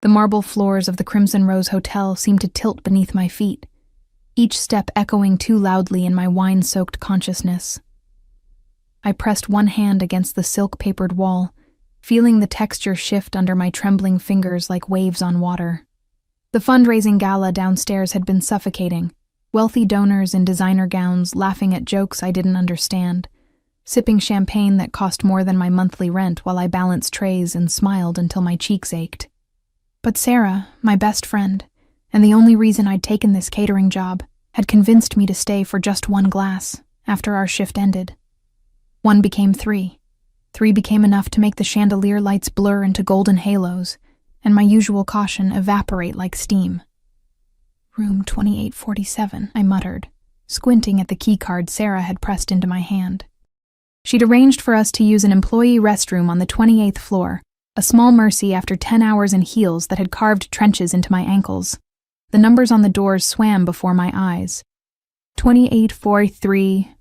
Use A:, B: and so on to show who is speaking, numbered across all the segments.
A: The marble floors of the Crimson Rose Hotel seemed to tilt beneath my feet, each step echoing too loudly in my wine-soaked consciousness. I pressed one hand against the silk-papered wall, feeling the texture shift under my trembling fingers like waves on water. The fundraising gala downstairs had been suffocating, wealthy donors in designer gowns laughing at jokes I didn't understand, sipping champagne that cost more than my monthly rent while I balanced trays and smiled until my cheeks ached. But Sarah, my best friend, and the only reason I'd taken this catering job, had convinced me to stay for just one glass after our shift ended. 1 became 3. 3 became enough to make the chandelier lights blur into golden halos, and my usual caution evaporate like steam. "Room 2847, I muttered, squinting at the keycard Sarah had pressed into my hand. She'd arranged for us to use an employee restroom on the 28th floor, a small mercy after 10 hours in heels that had carved trenches into my ankles. The numbers on the doors swam before my eyes. 2843,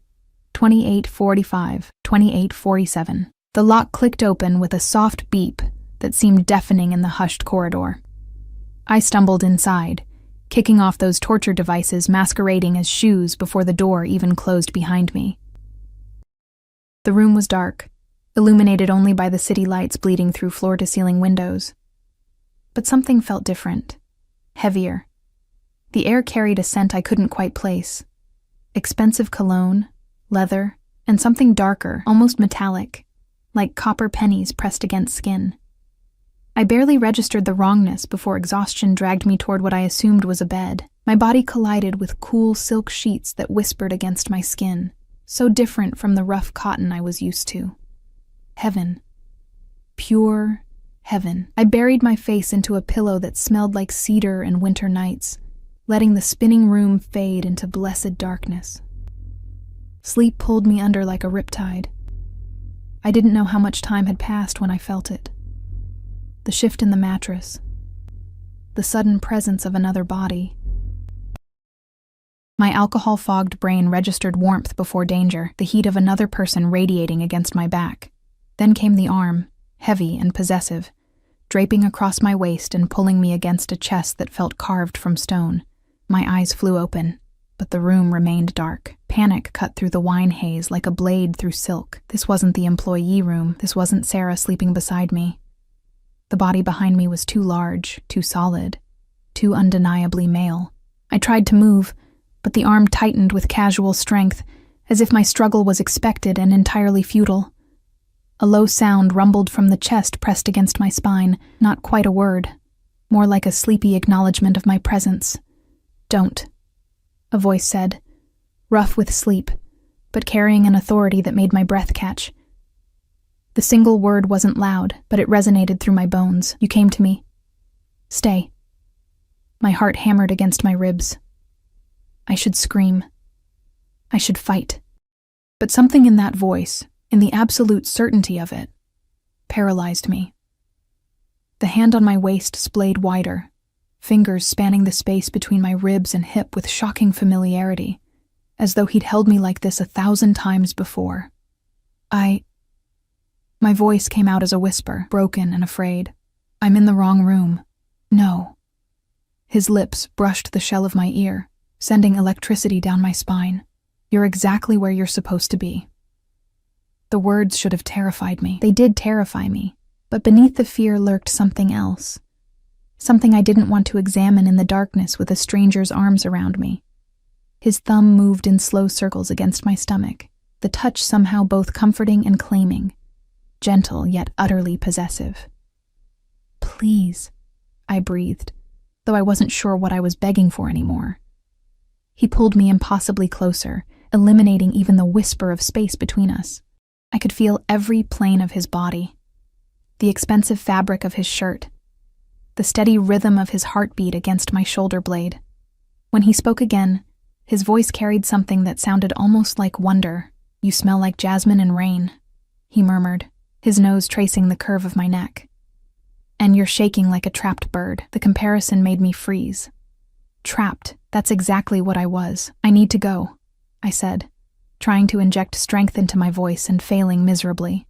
A: 2845, 2847. The lock clicked open with a soft beep that seemed deafening in the hushed corridor. I stumbled inside, kicking off those torture devices masquerading as shoes before the door even closed behind me. The room was dark, illuminated only by the city lights bleeding through floor-to-ceiling windows. But something felt different, heavier. The air carried a scent I couldn't quite place. Expensive cologne, leather, and something darker, almost metallic, like copper pennies pressed against skin. I barely registered the wrongness before exhaustion dragged me toward what I assumed was a bed. My body collided with cool silk sheets that whispered against my skin, so different from the rough cotton I was used to. Heaven. Pure heaven. I buried my face into a pillow that smelled like cedar and winter nights, letting the spinning room fade into blessed darkness. Sleep pulled me under like a riptide. I didn't know how much time had passed when I felt it. The shift in the mattress. The sudden presence of another body. My alcohol-fogged brain registered warmth before danger, the heat of another person radiating against my back. Then came the arm, heavy and possessive, draping across my waist and pulling me against a chest that felt carved from stone. My eyes flew open, but the room remained dark. Panic cut through the wine haze like a blade through silk. This wasn't the employee room. This wasn't Sarah sleeping beside me. The body behind me was too large, too solid, too undeniably male. I tried to move, but the arm tightened with casual strength, as if my struggle was expected and entirely futile. A low sound rumbled from the chest pressed against my spine, not quite a word, more like a sleepy acknowledgement of my presence. "Don't," a voice said, rough with sleep, but carrying an authority that made my breath catch. The single word wasn't loud, but it resonated through my bones. "You came to me. Stay." My heart hammered against my ribs. I should scream. I should fight. But something in that voice, in the absolute certainty of it, paralyzed me. The hand on my waist splayed wider, fingers spanning the space between my ribs and hip with shocking familiarity, as though he'd held me like this 1,000 times before. My voice came out as a whisper, broken and afraid. "I'm in the wrong room. No." His lips brushed the shell of my ear, sending electricity down my spine. "You're exactly where you're supposed to be." The words should have terrified me. They did terrify me, but beneath the fear lurked something else. Something I didn't want to examine in the darkness with a stranger's arms around me. His thumb moved in slow circles against my stomach, the touch somehow both comforting and claiming, gentle yet utterly possessive. "Please," I breathed, though I wasn't sure what I was begging for anymore. He pulled me impossibly closer, eliminating even the whisper of space between us. I could feel every plane of his body, the expensive fabric of his shirt, the steady rhythm of his heartbeat against my shoulder blade. When he spoke again, his voice carried something that sounded almost like wonder. "You smell like jasmine and rain," he murmured, his nose tracing the curve of my neck. "And you're shaking like a trapped bird." The comparison made me freeze. Trapped, that's exactly what I was. "I need to go," I said, trying to inject strength into my voice and failing miserably.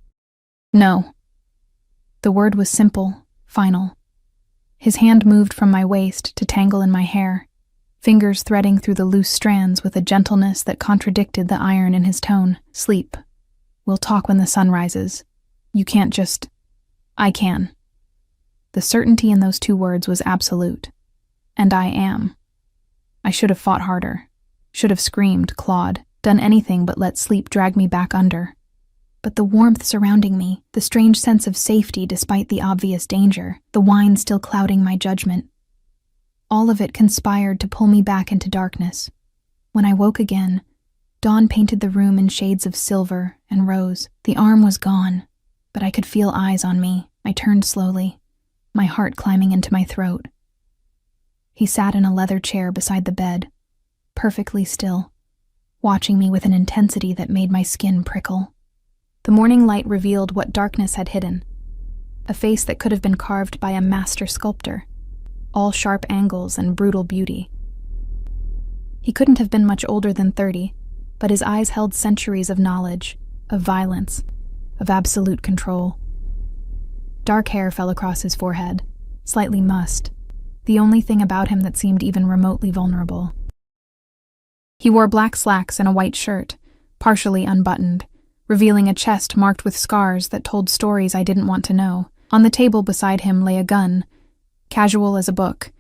A: "No." The word was simple, final. His hand moved from my waist to tangle in my hair, fingers threading through the loose strands with a gentleness that contradicted the iron in his tone. Sleep. We'll talk when the sun rises. You can't just... I can. The certainty in those 2 words was absolute. And I am. I should have fought harder. Should have screamed, clawed, done anything but let sleep drag me back under. But the warmth surrounding me, the strange sense of safety despite the obvious danger, the wine still clouding my judgment, all of it conspired to pull me back into darkness. When I woke again, dawn painted the room in shades of silver and rose. The arm was gone, but I could feel eyes on me. I turned slowly, my heart climbing into my throat. He sat in a leather chair beside the bed, perfectly still, watching me with an intensity that made my skin prickle. The morning light revealed what darkness had hidden, a face that could have been carved by a master sculptor, all sharp angles and brutal beauty. He couldn't have been much older than 30, but his eyes held centuries of knowledge, of violence, of absolute control. Dark hair fell across his forehead, slightly mussed, the only thing about him that seemed even remotely vulnerable. He wore black slacks and a white shirt, partially unbuttoned, revealing a chest marked with scars that told stories I didn't want to know. On the table beside him lay a gun, casual as a book,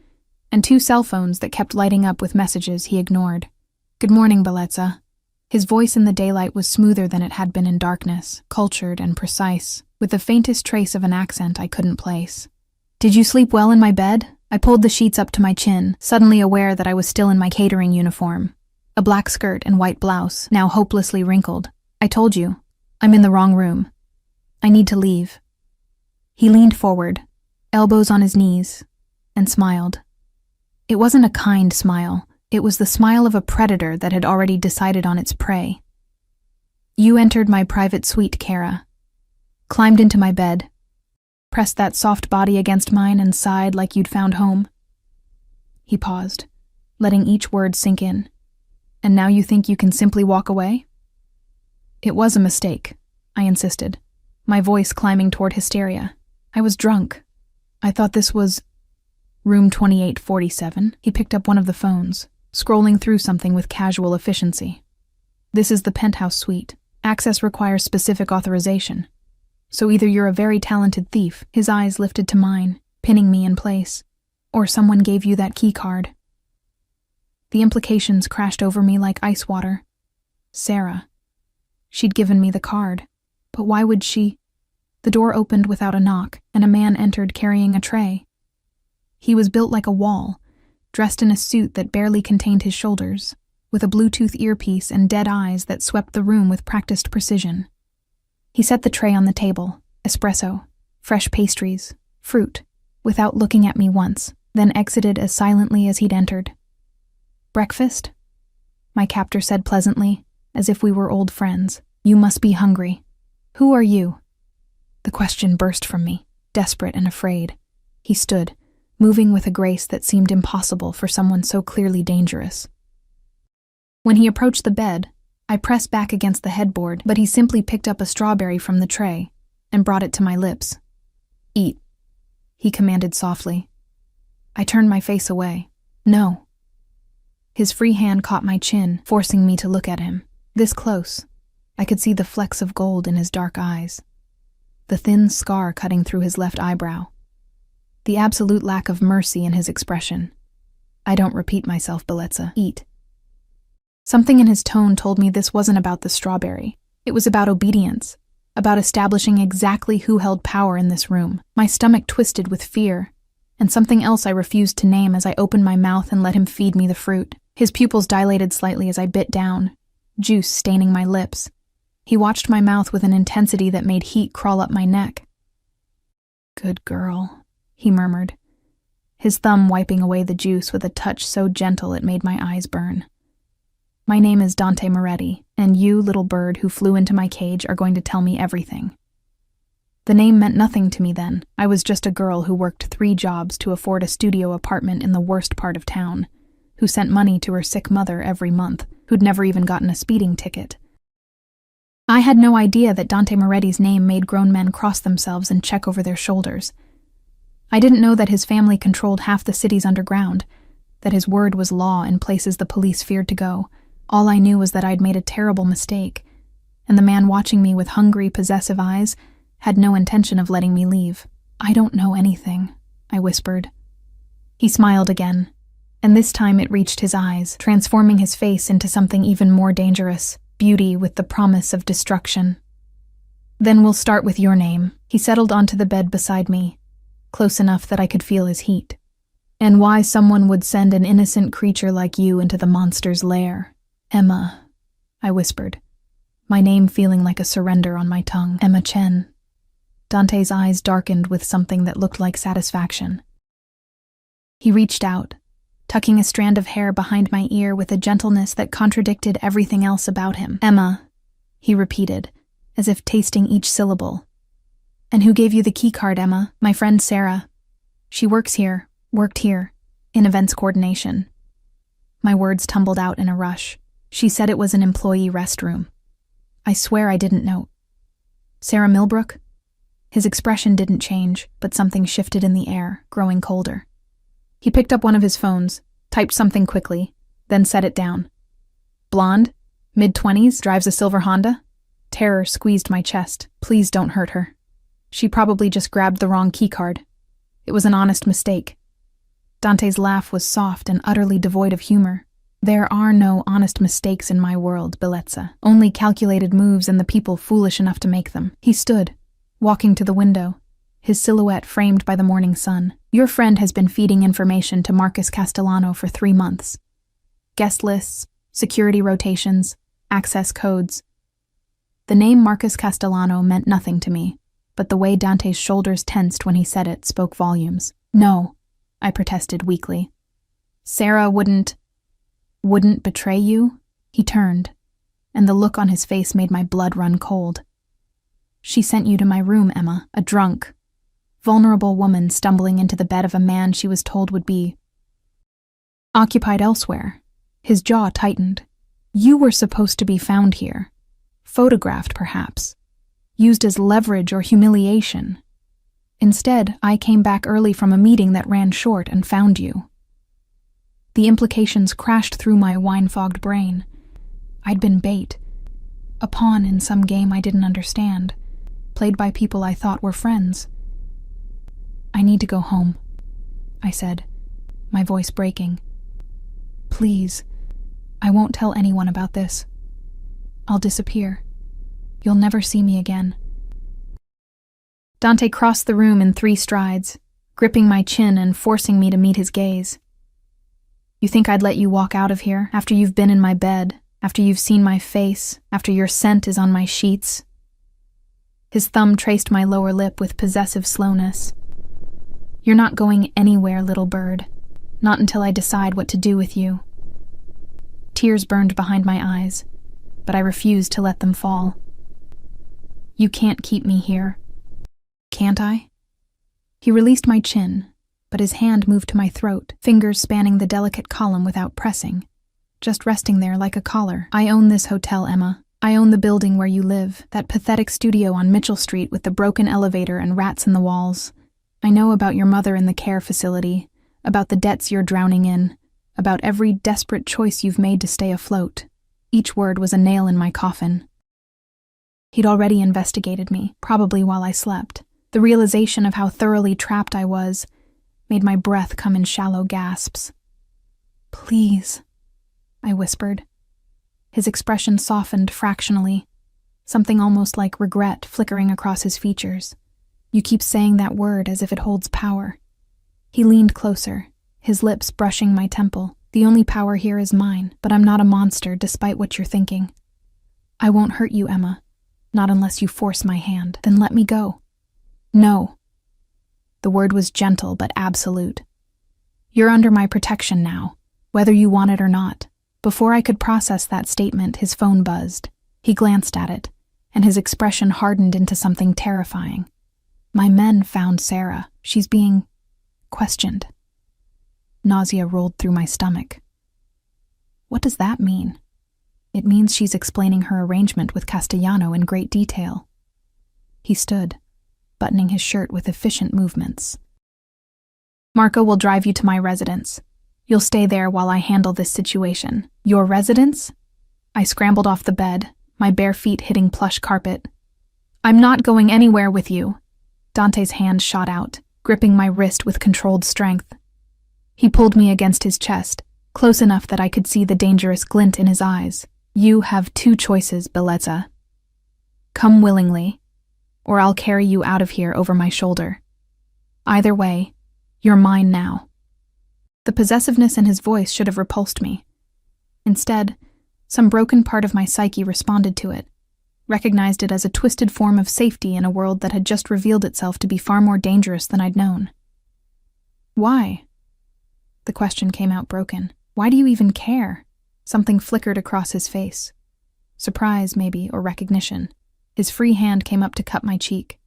A: and 2 cell phones that kept lighting up with messages he ignored. "Good morning, Bellezza." His voice in the daylight was smoother than it had been in darkness, cultured and precise, with the faintest trace of an accent I couldn't place. "Did you sleep well in my bed?" I pulled the sheets up to my chin, suddenly aware that I was still in my catering uniform, a black skirt and white blouse, now hopelessly wrinkled. "I told you, I'm in the wrong room. I need to leave." He leaned forward, elbows on his knees, and smiled. It wasn't a kind smile. It was the smile of a predator that had already decided on its prey. "You entered my private suite, Kara. Climbed into my bed, pressed that soft body against mine and sighed like you'd found home." He paused, letting each word sink in. "And now you think you can simply walk away?" "It was a mistake," I insisted, my voice climbing toward hysteria. "I was drunk. I thought this was room 2847. He picked up one of the phones, scrolling through something with casual efficiency. "This is the penthouse suite. Access requires specific authorization. So either you're a very talented thief," his eyes lifted to mine, pinning me in place, "or someone gave you that key card." The implications crashed over me like ice water. Sarah. She'd given me the card. But why would she? The door opened without a knock, and a man entered carrying a tray. He was built like a wall, dressed in a suit that barely contained his shoulders, with a Bluetooth earpiece and dead eyes that swept the room with practiced precision. He set the tray on the table, espresso, fresh pastries, fruit, without looking at me once, then exited as silently as he'd entered. "Breakfast?" my captor said pleasantly, as if we were old friends. "You must be hungry. Who are you?" The question burst from me, desperate and afraid. He stood, moving with a grace that seemed impossible for someone so clearly dangerous. When he approached the bed, I pressed back against the headboard, but he simply picked up a strawberry from the tray and brought it to my lips. "Eat," he commanded softly. I turned my face away. "No." His free hand caught my chin, forcing me to look at him. This close, I could see the flecks of gold in his dark eyes, the thin scar cutting through his left eyebrow, the absolute lack of mercy in his expression. "I don't repeat myself, Bellezza. Eat." Something in his tone told me this wasn't about the strawberry. It was about obedience, about establishing exactly who held power in this room. My stomach twisted with fear, and something else I refused to name as I opened my mouth and let him feed me the fruit. His pupils dilated slightly as I bit down, juice staining my lips. He watched my mouth with an intensity that made heat crawl up my neck. "Good girl," he murmured, his thumb wiping away the juice with a touch so gentle it made my eyes burn. "My name is Dante Moretti, and you, little bird who flew into my cage, are going to tell me everything." The name meant nothing to me then. I was just a girl who worked 3 jobs to afford a studio apartment in the worst part of town, who sent money to her sick mother every month, who'd never even gotten a speeding ticket. I had no idea that Dante Moretti's name made grown men cross themselves and check over their shoulders. I didn't know that his family controlled half the city's underground, that his word was law in places the police feared to go. All I knew was that I'd made a terrible mistake, and the man watching me with hungry, possessive eyes had no intention of letting me leave. "I don't know anything," I whispered. He smiled again, and this time it reached his eyes, transforming his face into something even more dangerous, beauty with the promise of destruction. "Then we'll start with your name." He settled onto the bed beside me, close enough that I could feel his heat. "And why someone would send an innocent creature like you into the monster's lair." "Emma," I whispered, my name feeling like a surrender on my tongue. "Emma Chen." Dante's eyes darkened with something that looked like satisfaction. He reached out, tucking a strand of hair behind my ear with a gentleness that contradicted everything else about him. "Emma," he repeated, as if tasting each syllable. "And who gave you the keycard, Emma?" "My friend Sarah. She worked here, in events coordination." My words tumbled out in a rush. "She said it was an employee restroom." "I swear I didn't know." "Sarah Milbrook?" His expression didn't change, but something shifted in the air, growing colder. He picked up one of his phones, typed something quickly, then set it down. "Blonde, mid-20s, drives a silver Honda?" Terror squeezed my chest. "Please don't hurt her. She probably just grabbed the wrong keycard. It was an honest mistake." Dante's laugh was soft and utterly devoid of humor. "There are no honest mistakes in my world, Bellezza. Only calculated moves and the people foolish enough to make them." He stood, walking to the window, his silhouette framed by the morning sun. "Your friend has been feeding information to Marcus Castellano for 3 months. Guest lists, security rotations, access codes." The name Marcus Castellano meant nothing to me, but the way Dante's shoulders tensed when he said it spoke volumes. "No," I protested weakly. "Sarah wouldn't betray you?" He turned, and the look on his face made my blood run cold. "She sent you to my room, Emma, a drunk, vulnerable woman stumbling into the bed of a man she was told would be occupied elsewhere." His jaw tightened. "You were supposed to be found here, photographed perhaps, used as leverage or humiliation. Instead, I came back early from a meeting that ran short and found you." The implications crashed through my wine-fogged brain. I'd been bait, a pawn in some game I didn't understand, played by people I thought were friends. "I need to go home," I said, my voice breaking. "Please, I won't tell anyone about this. I'll disappear. You'll never see me again." Dante crossed the room in 3 strides, gripping my chin and forcing me to meet his gaze. "You think I'd let you walk out of here after you've been in my bed, after you've seen my face, after your scent is on my sheets?" His thumb traced my lower lip with possessive slowness. "You're not going anywhere, little bird. Not until I decide what to do with you." Tears burned behind my eyes, but I refused to let them fall. "You can't keep me here." "Can't I?" He released my chin, but his hand moved to my throat, fingers spanning the delicate column without pressing, just resting there like a collar. "I own this hotel, Emma. I own the building where you live, that pathetic studio on Mitchell Street with the broken elevator and rats in the walls. I know about your mother in the care facility, about the debts you're drowning in, about every desperate choice you've made to stay afloat." Each word was a nail in my coffin. He'd already investigated me, probably while I slept. The realization of how thoroughly trapped I was made my breath come in shallow gasps. "Please," I whispered. His expression softened fractionally, something almost like regret flickering across his features. "You keep saying that word as if it holds power." He leaned closer, his lips brushing my temple. "The only power here is mine, but I'm not a monster despite what you're thinking. I won't hurt you, Emma, not unless you force my hand. Then let me go." "No." The word was gentle but absolute. "You're under my protection now, whether you want it or not." Before I could process that statement, his phone buzzed. He glanced at it, and his expression hardened into something terrifying. "My men found Sarah. She's being questioned." Nausea rolled through my stomach. What does that mean? It means she's explaining her arrangement with Castellano in great detail. He stood, buttoning his shirt with efficient movements. Marco will drive you to my residence. You'll stay there while I handle this situation. Your residence? I scrambled off the bed, my bare feet hitting plush carpet. I'm not going anywhere with you. Dante's hand shot out, gripping my wrist with controlled strength. He pulled me against his chest, close enough that I could see the dangerous glint in his eyes. You have two choices, Bellezza. Come willingly, or I'll carry you out of here over my shoulder. Either way, you're mine now. The possessiveness in his voice should have repulsed me. Instead, some broken part of my psyche responded to it, recognized it as a twisted form of safety in a world that had just revealed itself to be far more dangerous than I'd known. Why? The question came out broken. Why do you even care? Something flickered across his face. Surprise, maybe, or recognition. His free hand came up to cut my cheek,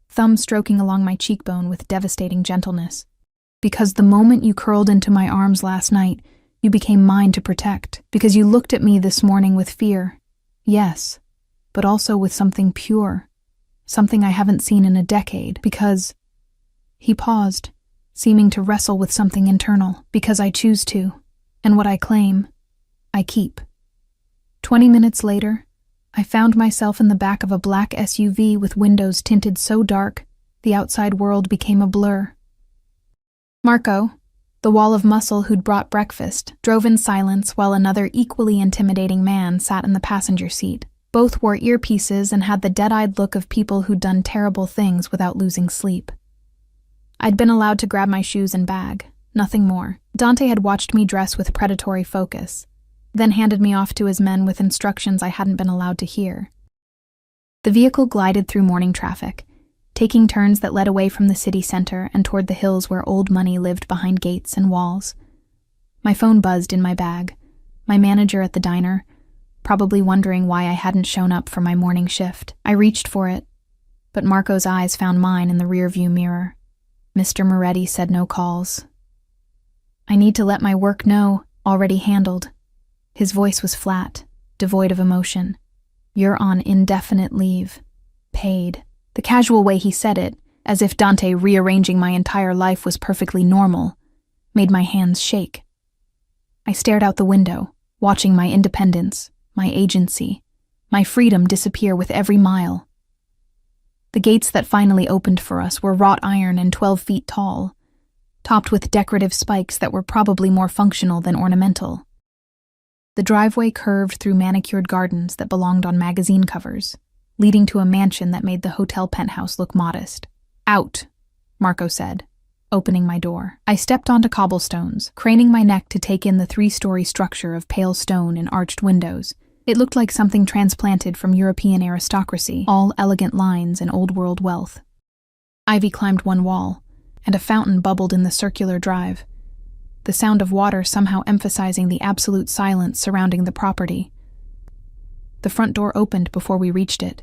A: thumb stroking along my cheekbone with devastating gentleness. Because the moment you curled into my arms last night, you became mine to protect. Because you looked at me this morning with fear. Yes, but also with something pure. Something I haven't seen in a decade. Because... He paused, seeming to wrestle with something internal. Because I choose to. And what I claim, I keep. 20 minutes later, I found myself in the back of a black SUV with windows tinted so dark, the outside world became a blur. Marco, the wall of muscle who'd brought breakfast, drove in silence while another equally intimidating man sat in the passenger seat. Both wore earpieces and had the dead-eyed look of people who'd done terrible things without losing sleep. I'd been allowed to grab my shoes and bag, nothing more. Dante had watched me dress with predatory focus, then handed me off to his men with instructions I hadn't been allowed to hear. The vehicle glided through morning traffic, taking turns that led away from the city center and toward the hills where old money lived behind gates and walls. My phone buzzed in my bag, my manager at the diner, probably wondering why I hadn't shown up for my morning shift. I reached for it, but Marco's eyes found mine in the rearview mirror. Mr. Moretti said no calls. I need to let my work know, already handled. His voice was flat, devoid of emotion. You're on indefinite leave. Paid. The casual way he said it, as if Dante rearranging my entire life was perfectly normal, made my hands shake. I stared out the window, watching my independence, my agency, my freedom disappear with every mile. The gates that finally opened for us were wrought iron and 12 feet tall, topped with decorative spikes that were probably more functional than ornamental. The driveway curved through manicured gardens that belonged on magazine covers, leading to a mansion that made the hotel penthouse look modest. Out, Marco said, opening my door. I stepped onto cobblestones, craning my neck to take in the 3-story structure of pale stone and arched windows. It looked like something transplanted from European aristocracy, all elegant lines and old-world wealth. Ivy climbed one wall, and a fountain bubbled in the circular drive, the sound of water somehow emphasizing the absolute silence surrounding the property. The front door opened before we reached it.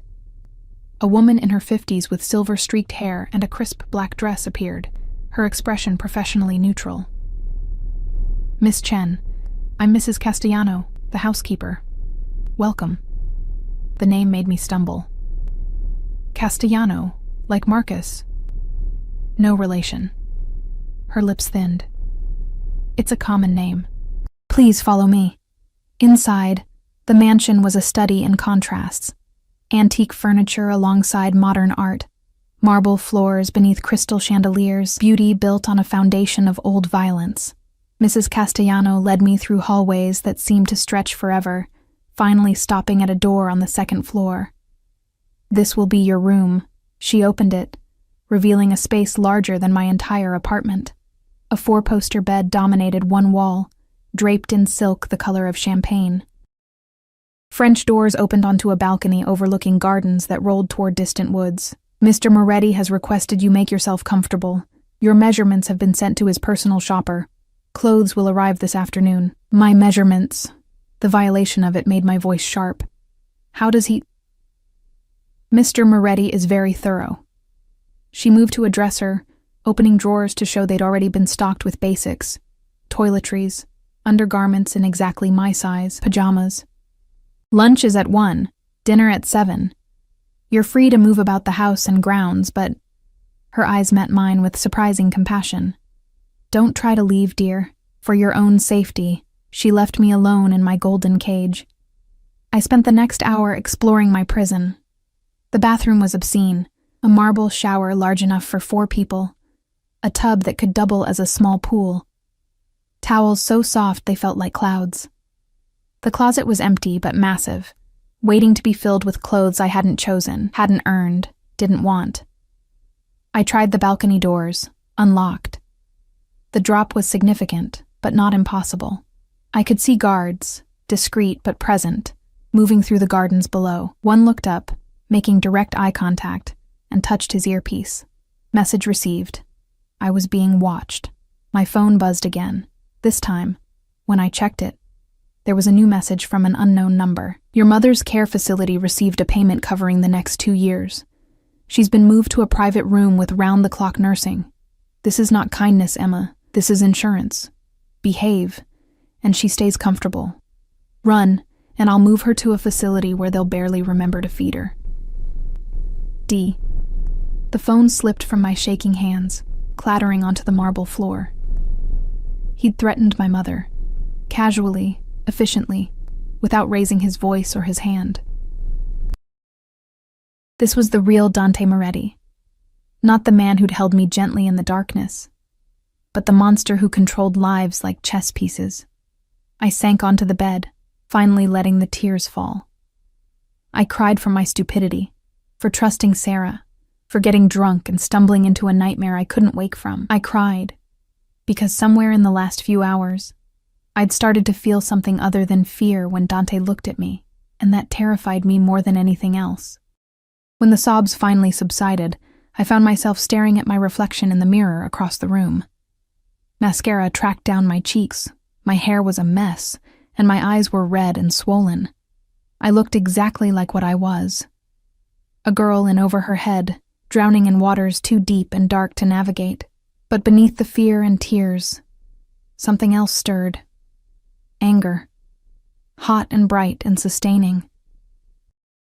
A: A woman in her 50s with silver-streaked hair and a crisp black dress appeared, her expression professionally neutral. Miss Chen, I'm Mrs. Castellano, the housekeeper. Welcome. The name made me stumble. Castellano, like Marcus. No relation. Her lips thinned. It's a common name. Please follow me. Inside, the mansion was a study in contrasts. Antique furniture alongside modern art, marble floors beneath crystal chandeliers, beauty built on a foundation of old violence. Mrs. Castellano led me through hallways that seemed to stretch forever, finally stopping at a door on the second floor. This will be your room. She opened it, revealing a space larger than my entire apartment. A 4-poster bed dominated one wall, draped in silk the color of champagne. French doors opened onto a balcony overlooking gardens that rolled toward distant woods. Mr. Moretti has requested you make yourself comfortable. Your measurements have been sent to his personal shopper. Clothes will arrive this afternoon. My measurements. The violation of it made my voice sharp. How does he... Mr. Moretti is very thorough. She moved to a dresser, opening drawers to show they'd already been stocked with basics. Toiletries, undergarments in exactly my size, pajamas. Lunch is at 1, dinner at 7. You're free to move about the house and grounds, but... Her eyes met mine with surprising compassion. "Don't try to leave, dear. For your own safety." She left me alone in my golden cage. I spent the next hour exploring my prison. The bathroom was obscene, a marble shower large enough for 4 people, a tub that could double as a small pool, towels so soft they felt like clouds. The closet was empty but massive, waiting to be filled with clothes I hadn't chosen, hadn't earned, didn't want. I tried the balcony doors, unlocked. The drop was significant, but not impossible. I could see guards, discreet but present, moving through the gardens below. One looked up, making direct eye contact, and touched his earpiece. Message received. I was being watched. My phone buzzed again. This time, when I checked it, there was a new message from an unknown number. "Your mother's care facility received a payment covering the next 2 years. She's been moved to a private room with round-the-clock nursing. This is not kindness, Emma. This is insurance. Behave, and she stays comfortable. Run, and I'll move her to a facility where they'll barely remember to feed her. D." The phone slipped from my shaking hands, clattering onto the marble floor. He'd threatened my mother, casually, efficiently, without raising his voice or his hand. This was the real Dante Moretti, not the man who'd held me gently in the darkness, but the monster who controlled lives like chess pieces. I sank onto the bed, finally letting the tears fall. I cried for my stupidity, for trusting Sarah, for getting drunk and stumbling into a nightmare I couldn't wake from. I cried because somewhere in the last few hours, I'd started to feel something other than fear when Dante looked at me, and that terrified me more than anything else. When the sobs finally subsided, I found myself staring at my reflection in the mirror across the room. Mascara tracked down my cheeks, my hair was a mess, and my eyes were red and swollen. I looked exactly like what I was. A girl in over her head, drowning in waters too deep and dark to navigate. But beneath the fear and tears, something else stirred. Anger. Hot and bright and sustaining.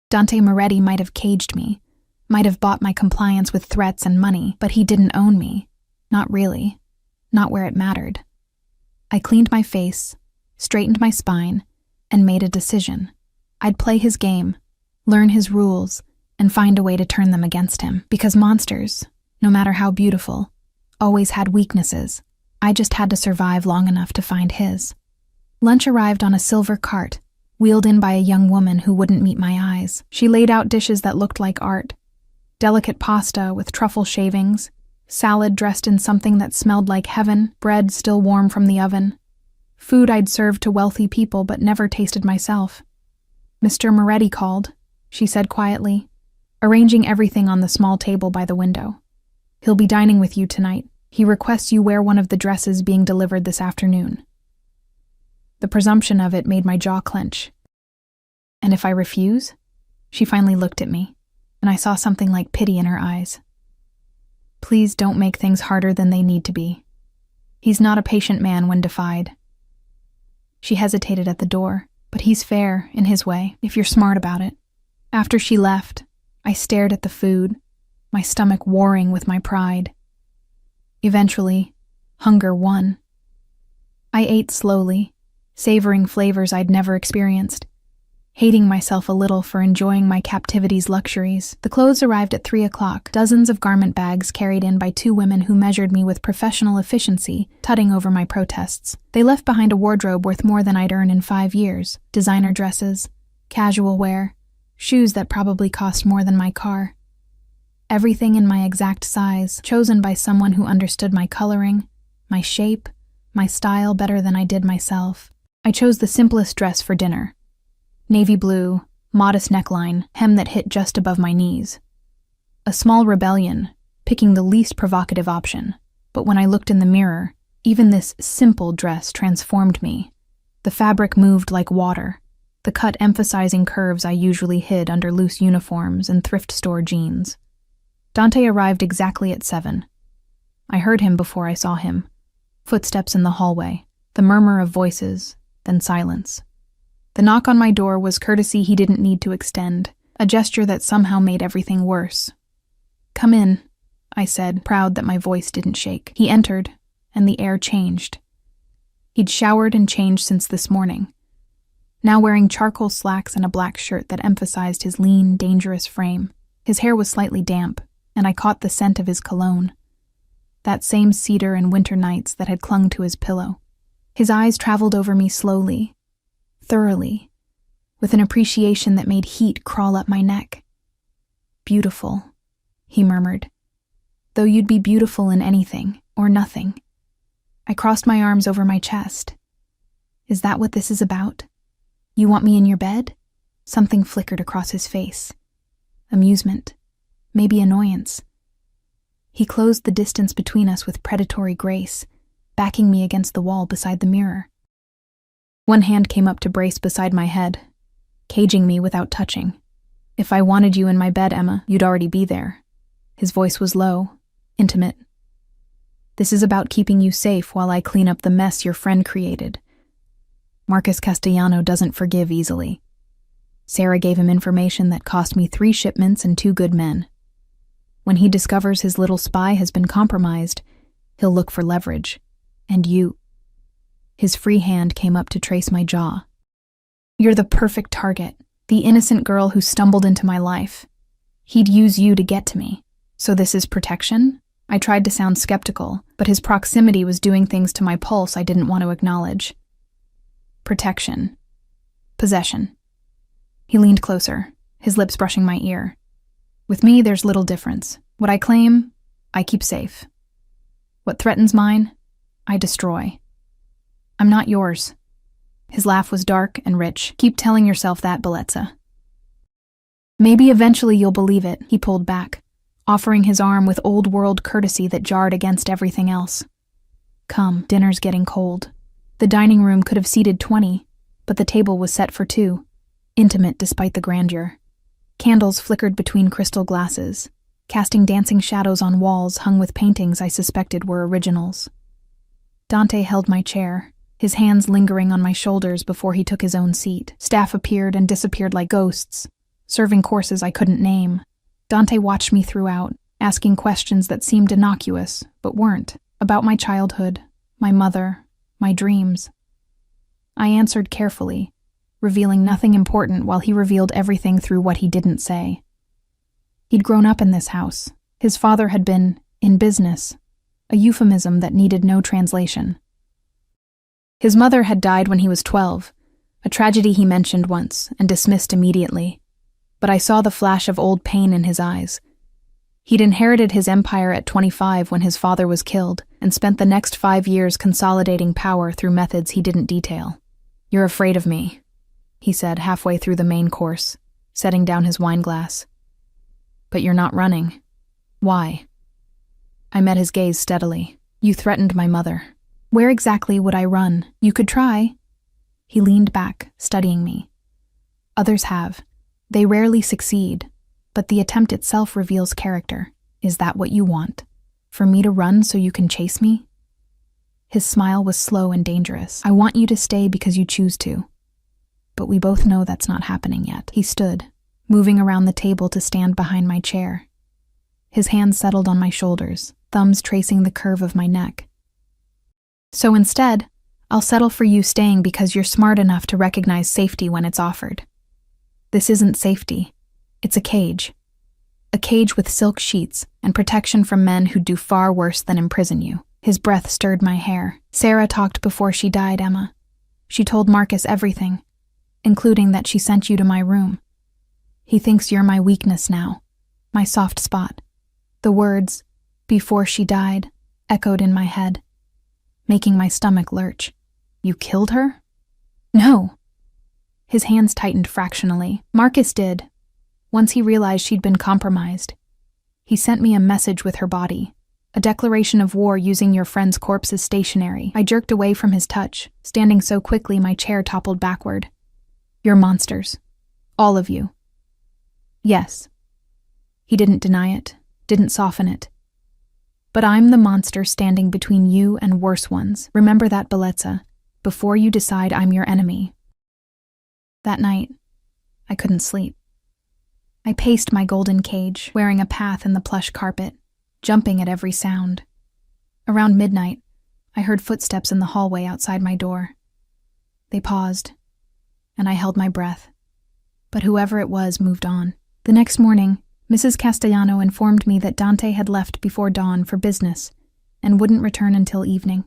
A: Dante Moretti might have caged me, might have bought my compliance with threats and money, but he didn't own me. Not really. Not where it mattered. I cleaned my face, straightened my spine, and made a decision. I'd play his game, learn his rules, and find a way to turn them against him. Because monsters, no matter how beautiful, always had weaknesses. I just had to survive long enough to find his. Lunch arrived on a silver cart, wheeled in by a young woman who wouldn't meet my eyes. She laid out dishes that looked like art. Delicate pasta with truffle shavings, salad dressed in something that smelled like heaven, bread still warm from the oven. Food I'd served to wealthy people but never tasted myself. "Mr. Moretti called," she said quietly, arranging everything on the small table by the window. "He'll be dining with you tonight. He requests you wear one of the dresses being delivered this afternoon." The presumption of it made my jaw clench. "And if I refuse?" She finally looked at me, and I saw something like pity in her eyes. "Please don't make things harder than they need to be. He's not a patient man when defied." She hesitated at the door, but he's fair, in his way, if you're smart about it. After she left, I stared at the food, my stomach warring with my pride. Eventually, hunger won. I ate slowly, savoring flavors I'd never experienced, hating myself a little for enjoying my captivity's luxuries. The clothes arrived at 3 o'clock, dozens of garment bags carried in by 2 women who measured me with professional efficiency, tutting over my protests. They left behind a wardrobe worth more than I'd earn in 5 years. Designer dresses, casual wear, shoes that probably cost more than my car. Everything in my exact size, chosen by someone who understood my coloring, my shape, my style better than I did myself. I chose the simplest dress for dinner. Navy blue, modest neckline, hem that hit just above my knees. A small rebellion, picking the least provocative option. But when I looked in the mirror, even this simple dress transformed me. The fabric moved like water, the cut emphasizing curves I usually hid under loose uniforms and thrift store jeans. Dante arrived exactly at 7. I heard him before I saw him. Footsteps in the hallway, the murmur of voices, then silence. The knock on my door was courtesy he didn't need to extend, a gesture that somehow made everything worse. "Come in," I said, proud that my voice didn't shake. He entered, and the air changed. He'd showered and changed since this morning, now wearing charcoal slacks and a black shirt that emphasized his lean, dangerous frame. His hair was slightly damp, and I caught the scent of his cologne, that same cedar and winter nights that had clung to his pillow. His eyes traveled over me slowly, thoroughly, with an appreciation that made heat crawl up my neck. "Beautiful," he murmured, "though you'd be beautiful in anything or nothing." I crossed my arms over my chest. "Is that what this is about? You want me in your bed?" Something flickered across his face. Amusement, maybe annoyance. He closed the distance between us with predatory grace, backing me against the wall beside the mirror. One hand came up to brace beside my head, caging me without touching. "If I wanted you in my bed, Emma, you'd already be there." His voice was low, intimate. "This is about keeping you safe while I clean up the mess your friend created. Marcus Castellano doesn't forgive easily. Sarah gave him information that cost me 3 shipments and 2 good men. When he discovers his little spy has been compromised, he'll look for leverage. And you." His free hand came up to trace my jaw. "You're the perfect target, the innocent girl who stumbled into my life. He'd use you to get to me. So this is protection?" I tried to sound skeptical, but his proximity was doing things to my pulse I didn't want to acknowledge. "Protection. Possession." He leaned closer, his lips brushing my ear. "With me, there's little difference. What I claim, I keep safe. What threatens mine, I destroy. I'm not yours." His laugh was dark and rich. "Keep telling yourself that, Bellezza." "Maybe eventually you'll believe it," he pulled back, offering his arm with old-world courtesy that jarred against everything else. "Come, dinner's getting cold." The dining room could have seated 20, but the table was set for 2, intimate despite the grandeur. Candles flickered between crystal glasses, casting dancing shadows on walls hung with paintings I suspected were originals. Dante held my chair, his hands lingering on my shoulders before he took his own seat. Staff appeared and disappeared like ghosts, serving courses I couldn't name. Dante watched me throughout, asking questions that seemed innocuous, but weren't, about my childhood, my mother, my dreams. I answered carefully, revealing nothing important while he revealed everything through what he didn't say. He'd grown up in this house. His father had been in business, a euphemism that needed no translation. His mother had died when he was 12, a tragedy he mentioned once and dismissed immediately. But I saw the flash of old pain in his eyes. He'd inherited his empire at 25 when his father was killed and spent the next 5 years consolidating power through methods he didn't detail. "You're afraid of me," he said halfway through the main course, setting down his wineglass. "But you're not running. Why?" I met his gaze steadily. "You threatened my mother. Where exactly would I run? You could try." He leaned back, studying me. "Others have. They rarely succeed, but the attempt itself reveals character. Is that what you want? For me to run so you can chase me?" His smile was slow and dangerous. "I want you to stay because you choose to. But we both know that's not happening yet." He stood, moving around the table to stand behind my chair. His hands settled on my shoulders, thumbs tracing the curve of my neck. "So instead, I'll settle for you staying because you're smart enough to recognize safety when it's offered. This isn't safety. It's a cage. A cage with silk sheets and protection from men who'd do far worse than imprison you." His breath stirred my hair. "Sarah talked before she died, Emma. She told Marcus everything, including that she sent you to my room. He thinks you're my weakness now, my soft spot." The words, "before she died," echoed in my head, making my stomach lurch. "You killed her?" "No." His hands tightened fractionally. "Marcus did. Once he realized she'd been compromised. He sent me a message with her body, a declaration of war using your friend's corpse as stationery." I jerked away from his touch, standing so quickly my chair toppled backward. "You're monsters. All of you." "Yes." He didn't deny it, didn't soften it. "But I'm the monster standing between you and worse ones. Remember that, Bellezza, before you decide I'm your enemy." That night, I couldn't sleep. I paced my golden cage, wearing a path in the plush carpet, jumping at every sound. Around midnight, I heard footsteps in the hallway outside my door. They paused, and I held my breath. But whoever it was moved on. The next morning, Mrs. Castellano informed me that Dante had left before dawn for business and wouldn't return until evening.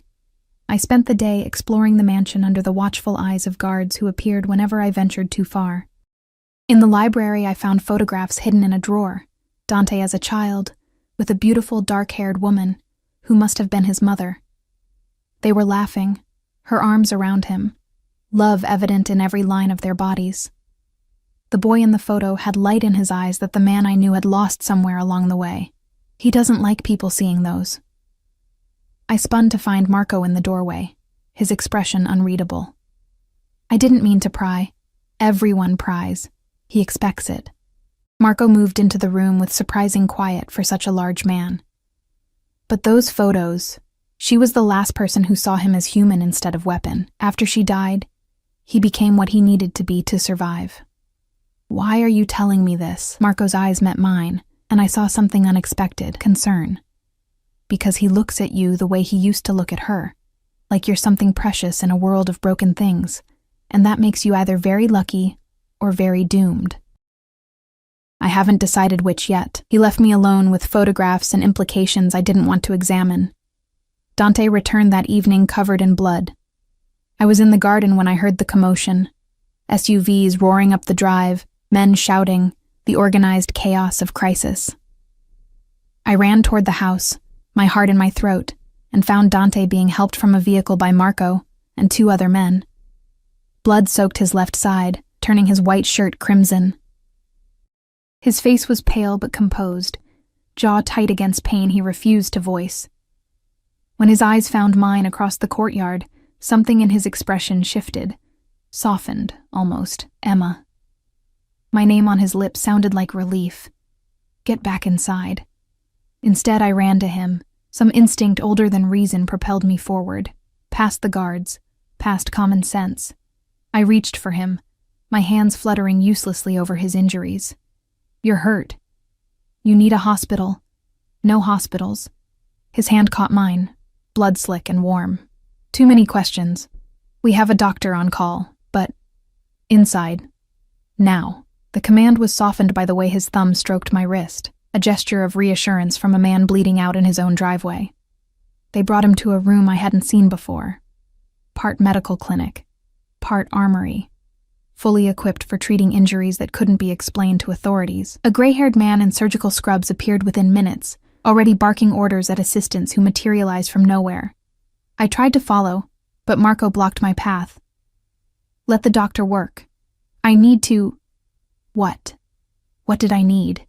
A: I spent the day exploring the mansion under the watchful eyes of guards who appeared whenever I ventured too far. In the library, I found photographs hidden in a drawer. Dante as a child, with a beautiful dark-haired woman who must have been his mother. They were laughing, her arms around him, love evident in every line of their bodies. The boy in the photo had light in his eyes that the man I knew had lost somewhere along the way. He doesn't like people seeing those. I spun to find Marco in the doorway, his expression unreadable. I didn't mean to pry. Everyone pries. He expects it. Marco moved into the room with surprising quiet for such a large man. But those photos, she was the last person who saw him as human instead of weapon. After she died, he became what he needed to be to survive. Why are you telling me this? Marco's eyes met mine, and I saw something unexpected, concern. Because he looks at you the way he used to look at her, like you're something precious in a world of broken things, and that makes you either very lucky or very doomed. I haven't decided which yet. He left me alone with photographs and implications I didn't want to examine. Dante returned that evening covered in blood. I was in the garden when I heard the commotion. SUVs roaring up the drive, men shouting, the organized chaos of crisis. I ran toward the house, my heart in my throat, and found Dante being helped from a vehicle by Marco and 2 other men. Blood soaked his left side, turning his white shirt crimson. His face was pale but composed, jaw tight against pain he refused to voice. When his eyes found mine across the courtyard, something in his expression shifted, softened, almost. Emma. My name on his lips sounded like relief. Get back inside. Instead, I ran to him. Some instinct older than reason propelled me forward, past the guards, past common sense. I reached for him, my hands fluttering uselessly over his injuries. You're hurt. You need a hospital. No hospitals. His hand caught mine, blood slick and warm. Too many questions. We have a doctor on call, but inside. Now. The command was softened by the way his thumb stroked my wrist, a gesture of reassurance from a man bleeding out in his own driveway. They brought him to a room I hadn't seen before. Part medical clinic, part armory, fully equipped for treating injuries that couldn't be explained to authorities. A gray-haired man in surgical scrubs appeared within minutes, already barking orders at assistants who materialized from nowhere. I tried to follow, but Marco blocked my path. Let the doctor work. I need to... What? What did I need?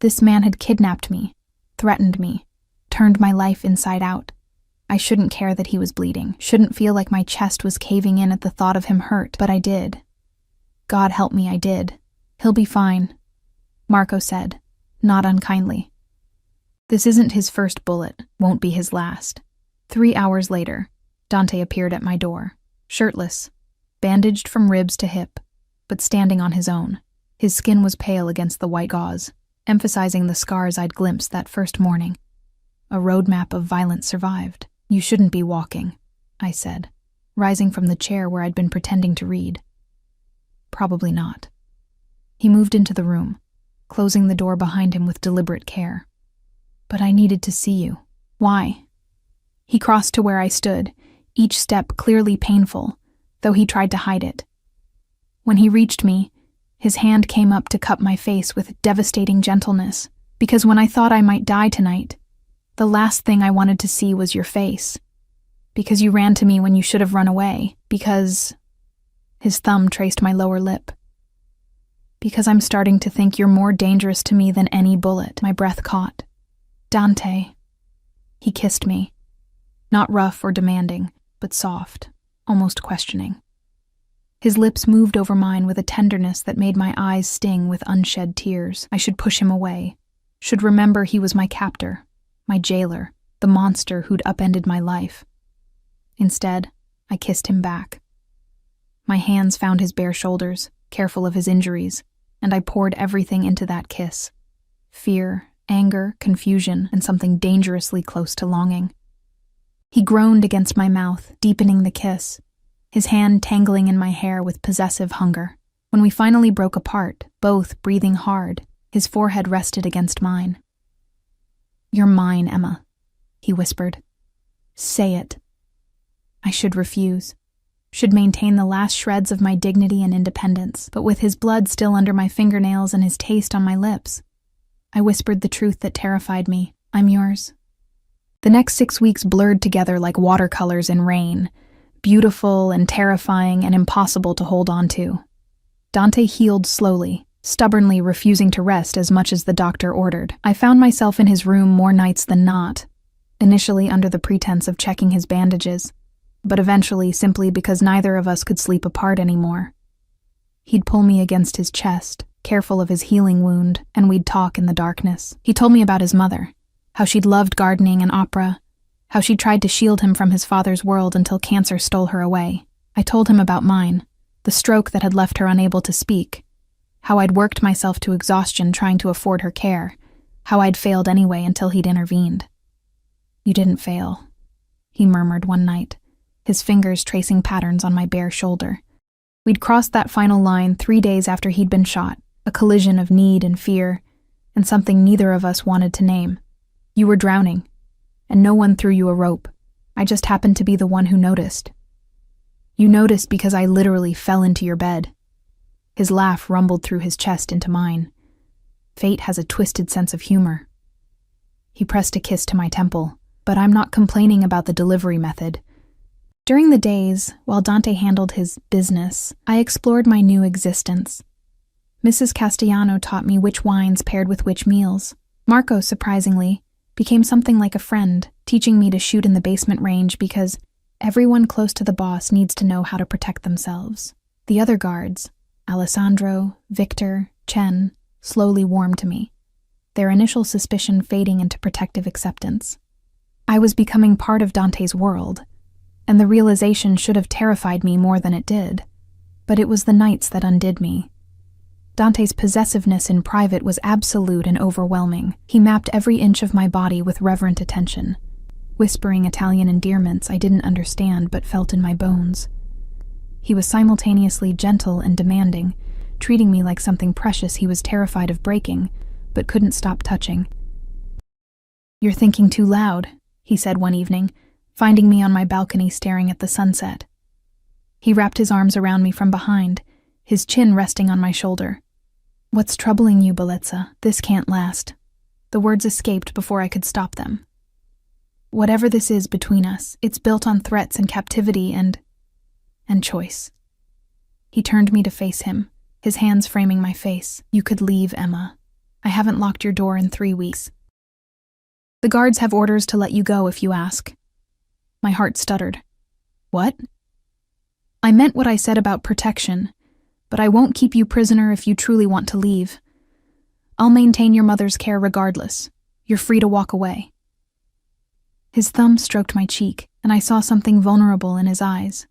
A: This man had kidnapped me, threatened me, turned my life inside out. I shouldn't care that he was bleeding, shouldn't feel like my chest was caving in at the thought of him hurt, but I did. God help me, I did. He'll be fine, Marco said, not unkindly. This isn't his first bullet, won't be his last. 3 hours later, Dante appeared at my door, shirtless, bandaged from ribs to hip, but standing on his own. His skin was pale against the white gauze, emphasizing the scars I'd glimpsed that first morning. A roadmap of violence survived. You shouldn't be walking, I said, rising from the chair where I'd been pretending to read. Probably not. He moved into the room, closing the door behind him with deliberate care. But I needed to see you. Why? He crossed to where I stood, each step clearly painful, though he tried to hide it. When he reached me, his hand came up to cup my face with devastating gentleness, because when I thought I might die tonight, the last thing I wanted to see was your face. Because you ran to me when you should have run away. Because... His thumb traced my lower lip. Because I'm starting to think you're more dangerous to me than any bullet. My breath caught. Dante. He kissed me. Not rough or demanding, but soft, almost questioning. His lips moved over mine with a tenderness that made my eyes sting with unshed tears. I should push him away. Should remember he was my captor, my jailer, the monster who'd upended my life. Instead, I kissed him back. My hands found his bare shoulders, careful of his injuries, and I poured everything into that kiss. Fear, anger, confusion, and something dangerously close to longing. He groaned against my mouth, deepening the kiss, his hand tangling in my hair with possessive hunger. When we finally broke apart, both breathing hard, his forehead rested against mine. "You're mine, Emma," he whispered. "Say it." I should refuse, should maintain the last shreds of my dignity and independence, but with his blood still under my fingernails and his taste on my lips, I whispered the truth that terrified me. "I'm yours." The next 6 weeks blurred together like watercolors in rain, beautiful and terrifying and impossible to hold on to. Dante healed slowly, stubbornly refusing to rest as much as the doctor ordered. I found myself in his room more nights than not, initially under the pretense of checking his bandages, but eventually simply because neither of us could sleep apart anymore. He'd pull me against his chest, careful of his healing wound, and we'd talk in the darkness. He told me about his mother, how she'd loved gardening and opera, how she'd tried to shield him from his father's world until cancer stole her away. I told him about mine, the stroke that had left her unable to speak, how I'd worked myself to exhaustion trying to afford her care, how I'd failed anyway until he'd intervened. "You didn't fail," he murmured one night, his fingers tracing patterns on my bare shoulder. We'd crossed that final line 3 days after he'd been shot, a collision of need and fear, and something neither of us wanted to name. "You were drowning, and no one threw you a rope. I just happened to be the one who noticed. You noticed because I literally fell into your bed." His laugh rumbled through his chest into mine. Fate has a twisted sense of humor. He pressed a kiss to my temple, but I'm not complaining about the delivery method. During the days, while Dante handled his business, I explored my new existence. Mrs. Castellano taught me which wines paired with which meals. Marco, surprisingly, became something like a friend, teaching me to shoot in the basement range because everyone close to the boss needs to know how to protect themselves. The other guards, Alessandro, Victor, Chen, slowly warmed to me, their initial suspicion fading into protective acceptance. I was becoming part of Dante's world, and the realization should have terrified me more than it did, but it was the nights that undid me. Dante's possessiveness in private was absolute and overwhelming. He mapped every inch of my body with reverent attention, whispering Italian endearments I didn't understand but felt in my bones. He was simultaneously gentle and demanding, treating me like something precious he was terrified of breaking, but couldn't stop touching. "You're thinking too loud," he said one evening, finding me on my balcony staring at the sunset. He wrapped his arms around me from behind, his chin resting on my shoulder. "What's troubling you, Bellezza? This can't last." The words escaped before I could stop them. "Whatever this is between us, it's built on threats and captivity and choice." He turned me to face him, his hands framing my face. "You could leave, Emma. I haven't locked your door in 3 weeks. The guards have orders to let you go if you ask." My heart stuttered. "What?" "I meant what I said about protection, but I won't keep you prisoner if you truly want to leave. I'll maintain your mother's care regardless. You're free to walk away." His thumb stroked my cheek, and I saw something vulnerable in his eyes.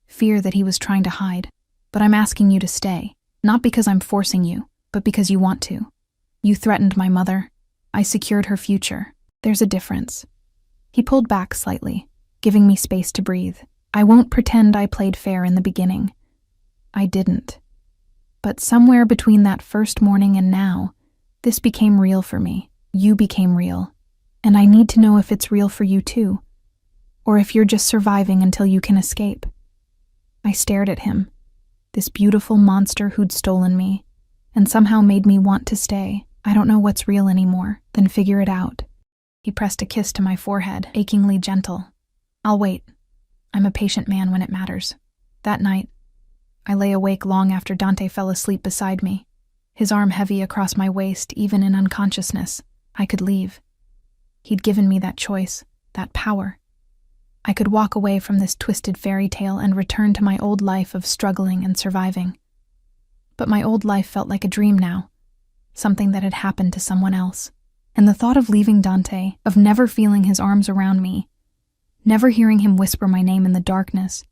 A: Fear that he was trying to hide. "But I'm asking you to stay, not because I'm forcing you, but because you want to. You threatened my mother. I secured her future. There's a difference." He pulled back slightly, giving me space to breathe. "I won't pretend I played fair in the beginning. I didn't. But somewhere between that first morning and now, this became real for me. You became real. And I need to know if it's real for you too, or if you're just surviving until you can escape." I stared at him, this beautiful monster who'd stolen me, and somehow made me want to stay. "I don't know what's real anymore, then figure it out." He pressed a kiss to my forehead, achingly gentle. "I'll wait. I'm a patient man when it matters." That night, I lay awake long after Dante fell asleep beside me, his arm heavy across my waist even in unconsciousness. I could leave. He'd given me that choice, that power. I could walk away from this twisted fairy tale and return to my old life of struggling and surviving. But my old life felt like a dream now, something that had happened to someone else. And the thought of leaving Dante, of never feeling his arms around me, never hearing him whisper my name in the darkness,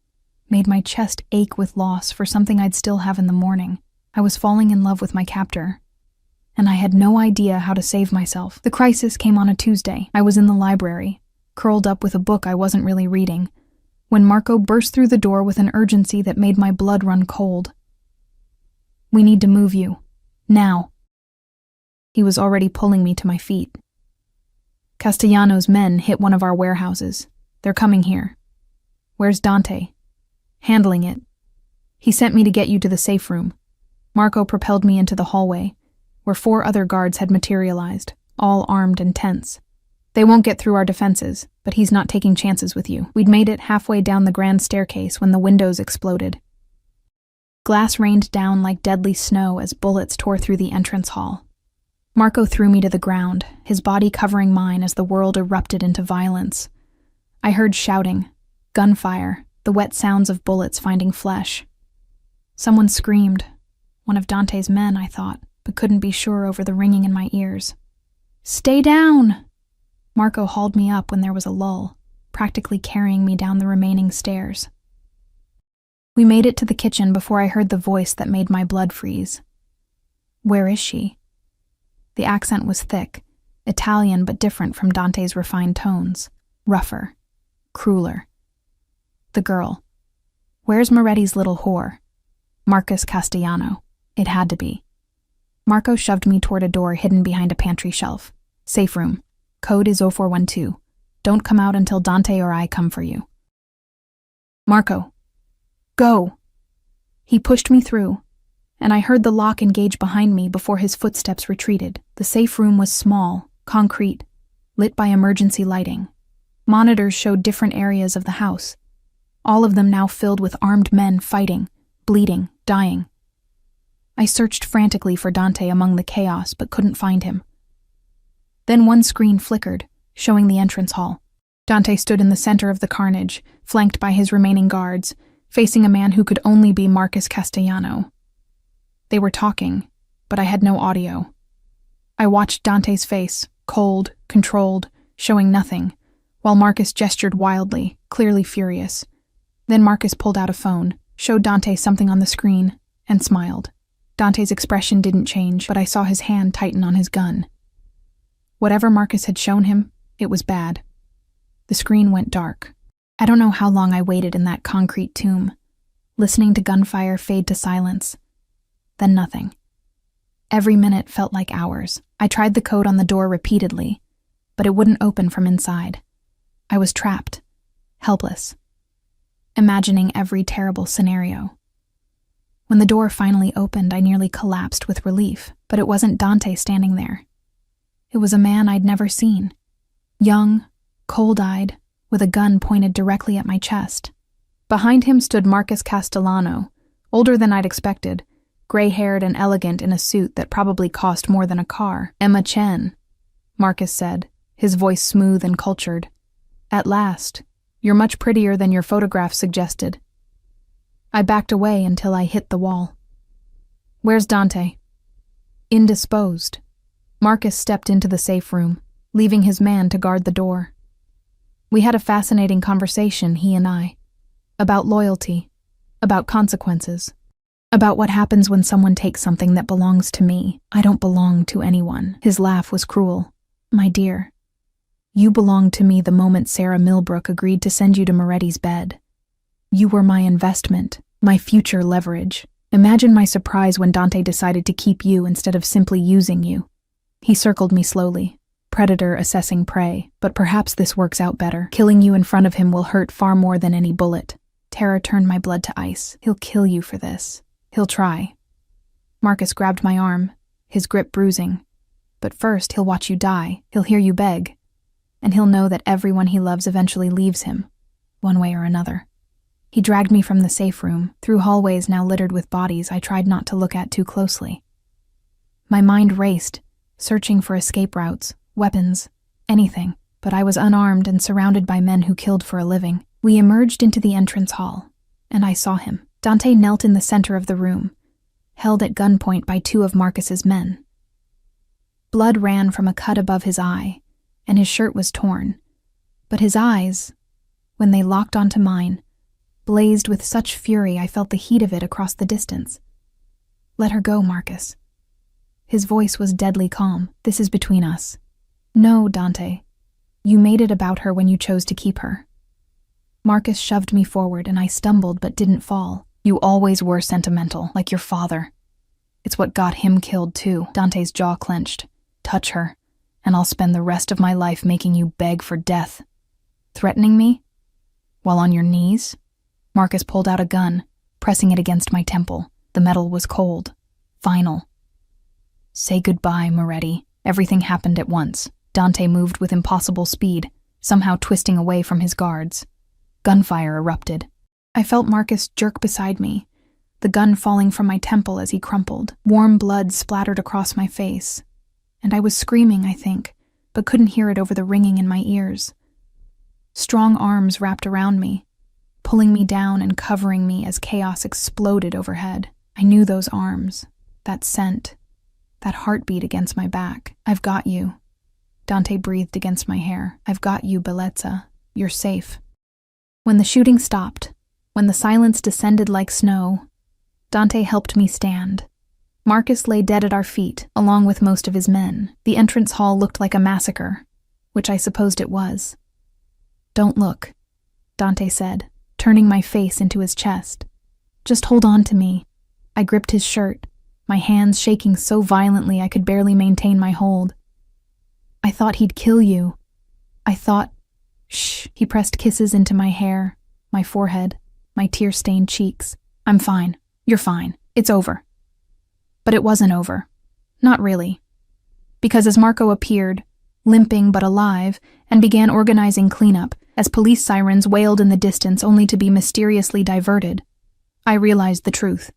A: made my chest ache with loss for something I'd still have in the morning. I was falling in love with my captor, and I had no idea how to save myself. The crisis came on a Tuesday. I was in the library, curled up with a book I wasn't really reading, when Marco burst through the door with an urgency that made my blood run cold. "We need to move you. Now." He was already pulling me to my feet. "Castellano's men hit one of our warehouses. They're coming here. Where's Dante?" "Handling it. He sent me to get you to the safe room." Marco propelled me into the hallway, where 4 other guards had materialized, all armed and tense. "They won't get through our defenses, but he's not taking chances with you." We'd made it halfway down the grand staircase when the windows exploded. Glass rained down like deadly snow as bullets tore through the entrance hall. Marco threw me to the ground, his body covering mine as the world erupted into violence. I heard shouting, gunfire, the wet sounds of bullets finding flesh. Someone screamed. One of Dante's men, I thought, but couldn't be sure over the ringing in my ears. "Stay down!" Marco hauled me up when there was a lull, practically carrying me down the remaining stairs. We made it to the kitchen before I heard the voice that made my blood freeze. "Where is she?" The accent was thick, Italian but different from Dante's refined tones, rougher, crueler. The girl. "Where's Moretti's little whore?" "Marcus Castellano." It had to be. Marco shoved me toward a door hidden behind a pantry shelf. "Safe room. Code is 0412. Don't come out until Dante or I come for you." "Marco, go!" He pushed me through, and I heard the lock engage behind me before his footsteps retreated. The safe room was small, concrete, lit by emergency lighting. Monitors showed different areas of the house, all of them now filled with armed men fighting, bleeding, dying. I searched frantically for Dante among the chaos but couldn't find him. Then one screen flickered, showing the entrance hall. Dante stood in the center of the carnage, flanked by his remaining guards, facing a man who could only be Marcus Castellano. They were talking, but I had no audio. I watched Dante's face, cold, controlled, showing nothing, while Marcus gestured wildly, clearly furious. Then Marcus pulled out a phone, showed Dante something on the screen, and smiled. Dante's expression didn't change, but I saw his hand tighten on his gun. Whatever Marcus had shown him, it was bad. The screen went dark. I don't know how long I waited in that concrete tomb, listening to gunfire fade to silence. Then nothing. Every minute felt like hours. I tried the code on the door repeatedly, but it wouldn't open from inside. I was trapped, helpless, imagining every terrible scenario. When the door finally opened, I nearly collapsed with relief, but it wasn't Dante standing there. It was a man I'd never seen. Young, cold-eyed, with a gun pointed directly at my chest. Behind him stood Marcus Castellano, older than I'd expected, gray-haired and elegant in a suit that probably cost more than a car. "Emma Chen," Marcus said, his voice smooth and cultured. "At last. You're much prettier than your photograph suggested." I backed away until I hit the wall. "Where's Dante?" "Indisposed." Marcus stepped into the safe room, leaving his man to guard the door. We had a fascinating conversation, he and I, about loyalty, about consequences, about what happens when someone takes something that belongs to me. I don't belong to anyone. His laugh was cruel. "My dear, you belonged to me the moment Sarah Millbrook agreed to send you to Moretti's bed. You were my investment, my future leverage. Imagine my surprise when Dante decided to keep you instead of simply using you." He circled me slowly, predator assessing prey, "But perhaps this works out better. Killing you in front of him will hurt far more than any bullet." Terror turned my blood to ice. "He'll kill you for this. He'll try." Marcus grabbed my arm, his grip bruising. "But first, he'll watch you die. He'll hear you beg. And he'll know that everyone he loves eventually leaves him, one way or another." He dragged me from the safe room, through hallways now littered with bodies I tried not to look at too closely. My mind raced, searching for escape routes, weapons, anything, but I was unarmed and surrounded by men who killed for a living. We emerged into the entrance hall, and I saw him. Dante knelt in the center of the room, held at gunpoint by 2 of Marcus's men. Blood ran from a cut above his eye, and his shirt was torn, but his eyes, when they locked onto mine, blazed with such fury I felt the heat of it across the distance. "Let her go, Marcus." His voice was deadly calm. "This is between us." "No, Dante. You made it about her when you chose to keep her. Marcus shoved me forward and I stumbled but didn't fall. You always were sentimental, like your father. It's what got him killed too. Dante's jaw clenched. Touch her, and I'll spend the rest of my life making you beg for death. Threatening me? While on your knees? Marcus pulled out a gun, pressing it against my temple. The metal was cold. Final. Say goodbye, Moretti. Everything happened at once. Dante moved with impossible speed, somehow twisting away from his guards. Gunfire erupted. I felt Marcus jerk beside me, the gun falling from my temple as he crumpled. Warm blood splattered across my face. And I was screaming, I think, but couldn't hear it over the ringing in my ears. Strong arms wrapped around me, pulling me down and covering me as chaos exploded overhead. I knew those arms, that scent, that heartbeat against my back. I've got you. Dante breathed against my hair. I've got you, Bellezza. You're safe. When the shooting stopped, when the silence descended like snow, Dante helped me stand. Marcus lay dead at our feet, along with most of his men. The entrance hall looked like a massacre, which I supposed it was. Don't look, Dante said, turning my face into his chest. Just hold on to me. I gripped his shirt, my hands shaking so violently I could barely maintain my hold. I thought he'd kill you. I thought... Shh. He pressed kisses into my hair, my forehead, my tear-stained cheeks. I'm fine. You're fine. It's over. But it wasn't over. Not really. Because as Marco appeared, limping but alive, and began organizing cleanup, as police sirens wailed in the distance only to be mysteriously diverted, I realized the truth.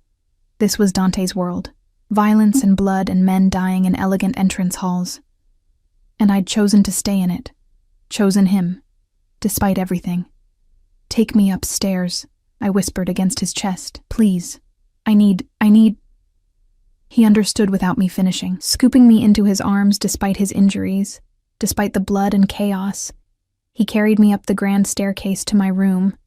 A: This was Dante's world. Violence and blood and men dying in elegant entrance halls. And I'd chosen to stay in it. Chosen him. Despite everything. Take me upstairs, I whispered against his chest. Please. I need... He understood without me finishing, scooping me into his arms despite his injuries, despite the blood and chaos. He carried me up the grand staircase to my room.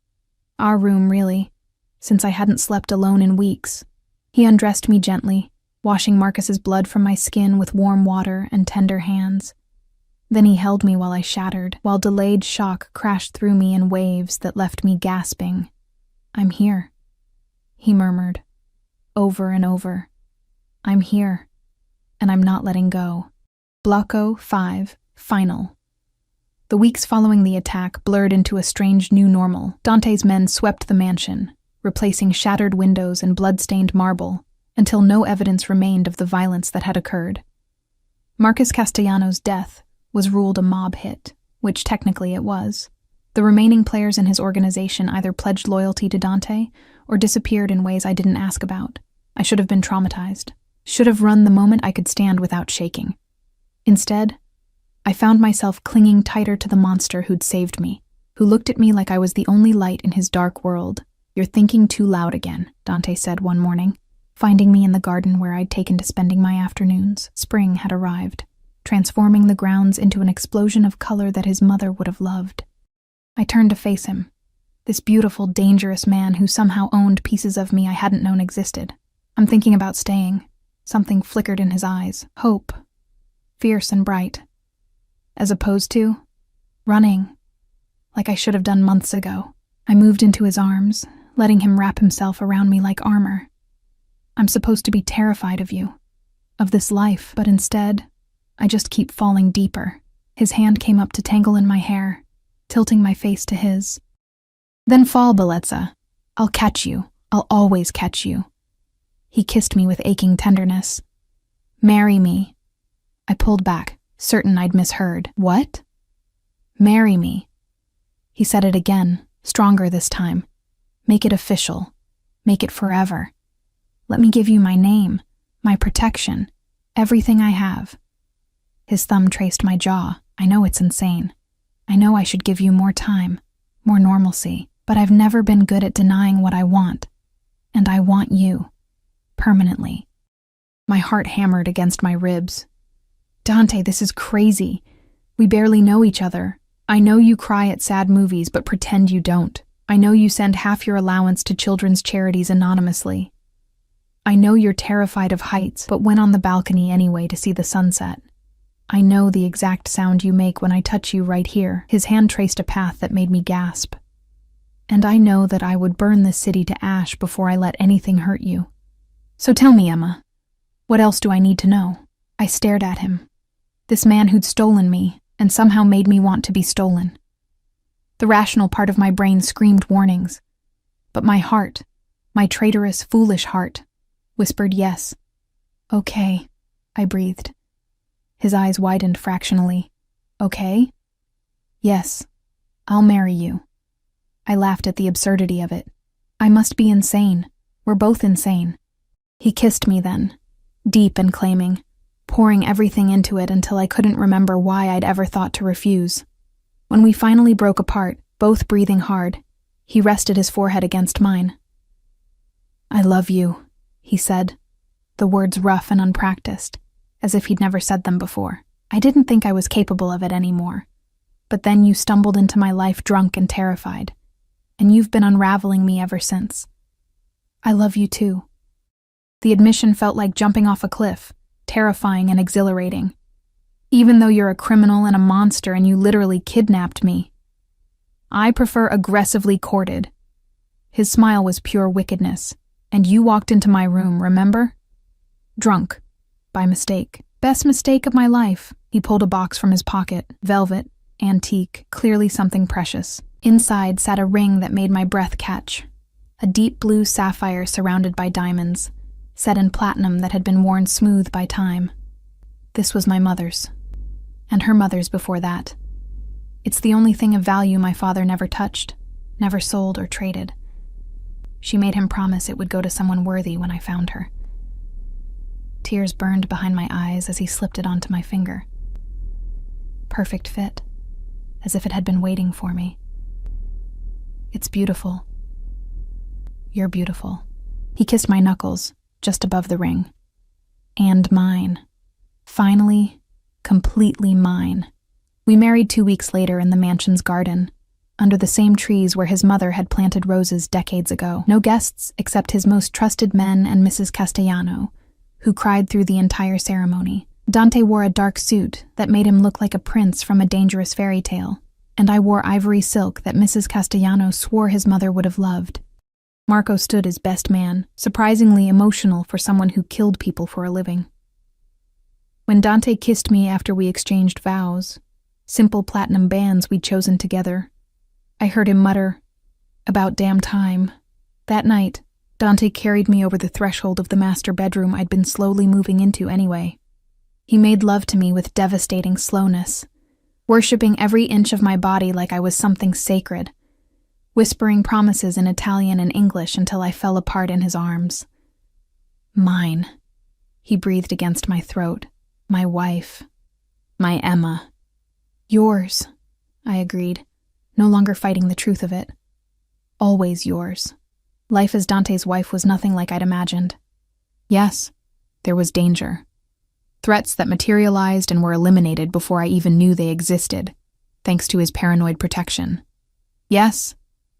A: Our room, really, since I hadn't slept alone in weeks. He undressed me gently, washing Marcus's blood from my skin with warm water and tender hands. Then he held me while I shattered, while delayed shock crashed through me in waves that left me gasping. I'm here, he murmured, over and over. I'm here, and I'm not letting go. Blocko 5, final. The weeks following the attack blurred into a strange new normal. Dante's men swept the mansion, replacing shattered windows and blood-stained marble, until no evidence remained of the violence that had occurred. Marcus Castellano's death was ruled a mob hit, which technically it was. The remaining players in his organization either pledged loyalty to Dante or disappeared in ways I didn't ask about. I should have been traumatized. Should have run the moment I could stand without shaking. Instead, I found myself clinging tighter to the monster who'd saved me, who looked at me like I was the only light in his dark world. You're thinking too loud again, Dante said one morning, finding me in the garden where I'd taken to spending my afternoons. Spring had arrived, transforming the grounds into an explosion of color that his mother would have loved. I turned to face him, this beautiful, dangerous man who somehow owned pieces of me I hadn't known existed. I'm thinking about staying. Something flickered in his eyes. Hope. Fierce and bright. As opposed to running, like I should have done months ago. I moved into his arms, letting him wrap himself around me like armor. I'm supposed to be terrified of you, of this life, but instead, I just keep falling deeper. His hand came up to tangle in my hair, tilting my face to his. Then fall, Bellezza. I'll catch you. I'll always catch you. He kissed me with aching tenderness. Marry me. I pulled back, certain I'd misheard. What? Marry me. He said it again, stronger this time. Make it official. Make it forever. Let me give you my name, my protection, everything I have. His thumb traced my jaw. I know it's insane. I know I should give you more time, more normalcy, but I've never been good at denying what I want. And I want you. Permanently. My heart hammered against my ribs. Dante, this is crazy. We barely know each other. I know you cry at sad movies, but pretend you don't. I know you send half your allowance to children's charities anonymously. I know you're terrified of heights, but went on the balcony anyway to see the sunset. I know the exact sound you make when I touch you right here." His hand traced a path that made me gasp. "And I know that I would burn this city to ash before I let anything hurt you. So tell me, Emma, what else do I need to know?" I stared at him. This man who'd stolen me and somehow made me want to be stolen. The rational part of my brain screamed warnings, but my heart, my traitorous, foolish heart, whispered yes. "Okay," I breathed. His eyes widened fractionally. "Okay?" "Yes, I'll marry you." I laughed at the absurdity of it. I must be insane. We're both insane. He kissed me then, deep and claiming, pouring everything into it until I couldn't remember why I'd ever thought to refuse. When we finally broke apart, both breathing hard, he rested his forehead against mine. "I love you," he said, the words rough and unpracticed, as if he'd never said them before. I didn't think I was capable of it anymore. But then you stumbled into my life drunk and terrified, and you've been unraveling me ever since. I love you too. The admission felt like jumping off a cliff, terrifying and exhilarating. Even though you're a criminal and a monster and you literally kidnapped me. I prefer aggressively courted. His smile was pure wickedness, and you walked into my room, remember? Drunk. By mistake. Best mistake of my life. He pulled a box from his pocket, velvet, antique, clearly something precious. Inside sat a ring that made my breath catch. A deep blue sapphire surrounded by diamonds, set in platinum that had been worn smooth by time. This was my mother's, and her mother's before that. It's the only thing of value my father never touched, never sold or traded. She made him promise it would go to someone worthy when I found her. Tears burned behind my eyes as he slipped it onto my finger. Perfect fit, as if it had been waiting for me. It's beautiful. You're beautiful. He kissed my knuckles, just above the ring. And mine. Finally, completely mine. We married 2 weeks later in the mansion's garden, under the same trees where his mother had planted roses decades ago. No guests except his most trusted men and Mrs. Castellano, who cried through the entire ceremony. Dante wore a dark suit that made him look like a prince from a dangerous fairy tale, and I wore ivory silk that Mrs. Castellano swore his mother would have loved. Marco stood as best man, surprisingly emotional for someone who killed people for a living. When Dante kissed me after we exchanged vows, simple platinum bands we'd chosen together, I heard him mutter, "About damn time." That night, Dante carried me over the threshold of the master bedroom I'd been slowly moving into anyway. He made love to me with devastating slowness, worshipping every inch of my body like I was something sacred, whispering promises in Italian and English until I fell apart in his arms. "Mine," he breathed against my throat. "My wife. My Emma." "Yours," I agreed, no longer fighting the truth of it. "Always yours." Life as Dante's wife was nothing like I'd imagined. Yes, there was danger. Threats that materialized and were eliminated before I even knew they existed, thanks to his paranoid protection. Yes,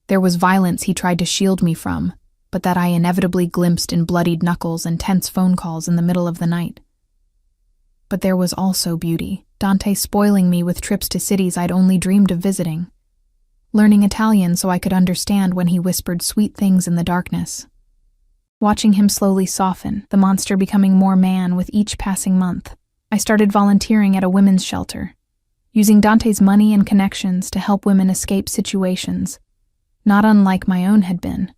A: there was violence he tried to shield me from, but that I inevitably glimpsed in bloodied knuckles and tense phone calls in the middle of the night. But there was also beauty, Dante spoiling me with trips to cities I'd only dreamed of visiting, learning Italian so I could understand when he whispered sweet things in the darkness. Watching him slowly soften, the monster becoming more man with each passing month, I started volunteering at a women's shelter, using Dante's money and connections to help women escape situations, not unlike my own had been,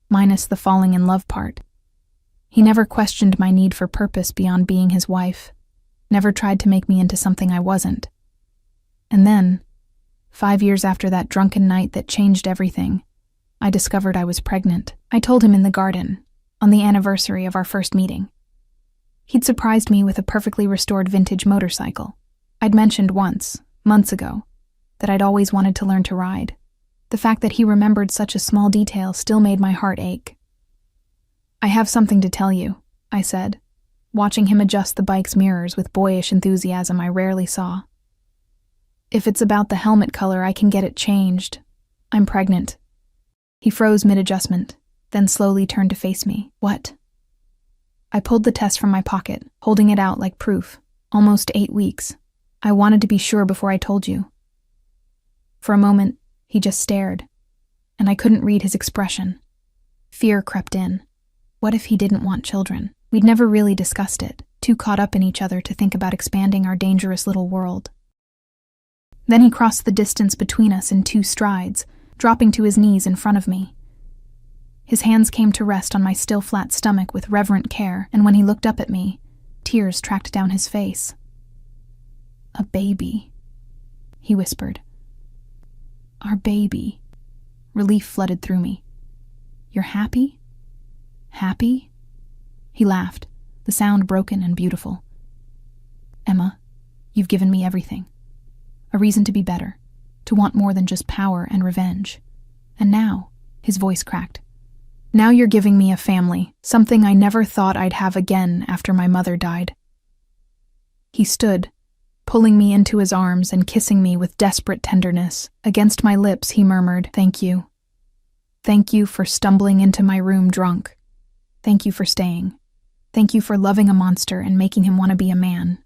A: minus the falling in love part. He never questioned my need for purpose beyond being his wife, never tried to make me into something I wasn't. And then, 5 years after that drunken night that changed everything, I discovered I was pregnant. I told him in the garden, on the anniversary of our first meeting. He'd surprised me with a perfectly restored vintage motorcycle. I'd mentioned once, months ago, that I'd always wanted to learn to ride. The fact that he remembered such a small detail still made my heart ache. "I have something to tell you," I said, watching him adjust the bike's mirrors with boyish enthusiasm I rarely saw. "If it's about the helmet color, I can get it changed. I'm pregnant." He froze mid-adjustment, then slowly turned to face me. "What?" I pulled the test from my pocket, holding it out like proof. Almost 8 weeks. I wanted to be sure before I told you." For a moment, he just stared, and I couldn't read his expression. Fear crept in. What if he didn't want children? We'd never really discussed it, too caught up in each other to think about expanding our dangerous little world. Then he crossed the distance between us in 2 strides, dropping to his knees in front of me. His hands came to rest on my still flat stomach with reverent care, and when he looked up at me, tears tracked down his face. "A baby," he whispered. "Our baby." Relief flooded through me. "You're happy? Happy?" He laughed, the sound broken and beautiful. "Emma, you've given me everything. A reason to be better, to want more than just power and revenge. And now," his voice cracked, "now you're giving me a family, something I never thought I'd have again after my mother died." He stood, pulling me into his arms and kissing me with desperate tenderness. Against my lips, he murmured, "Thank you. Thank you for stumbling into my room drunk. Thank you for staying. Thank you for loving a monster and making him want to be a man,